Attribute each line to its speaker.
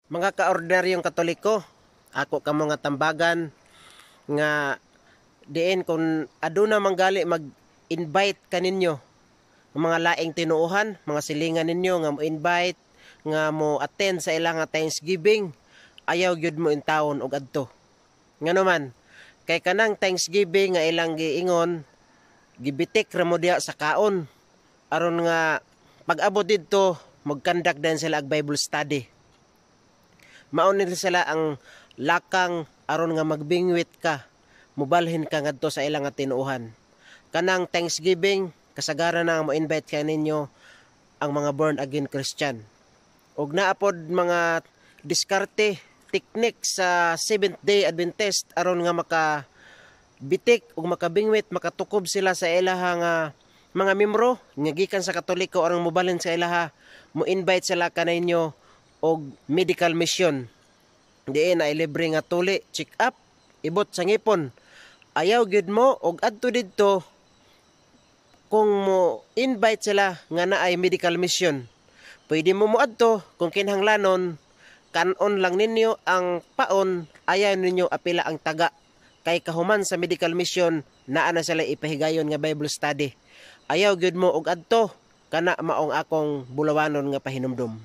Speaker 1: Mga kaordinaryong Katoliko, ako kamo nga tambagan nga diin kung aduna manggali mag-invite kaninyo ng mga laing tinuuhan, mga silingan ninyo nga mo-invite nga mo attend sa ilang nga Thanksgiving, ayaw gyud mo in taon og adto. Ngano man, kay kanang Thanksgiving nga ilang giingon, gibitik ra mo diha sa kaon aron nga pag-abot didto magkandak din sila og Bible study. Maun nila sila ang lakang aron nga magbingwit ka, mubalhin ka ngadto sa ilang nga tinuuhan. Kanang Thanksgiving, kasagaran na mo invite ka ninyo ang mga born again Christian. Ug naapod mga diskarte, technique sa Seventh Day Adventist aron nga bitik ug makabingwit, makatukob sila sa ilaha nga mga membro nga gikan sa Katoliko aron mobalhin sa ilaha, mo invite sila kaninyo og medical mission. Diin ay libre nga tuli, check up, ibot sa ngipon. Ayaw gyud mo og adto didto kung mo invite sila nga naay medical mission. Pwede mo moadto kung kinahanglanon, kanon lang ninyo ang paon, ayaw ninyo apila ang taga. Kay kahuman sa medical mission, naa na sila ipahigayon nga Bible study. Ayaw gyud mo og adto, kana maong akong bulawanon nga pahinumdum.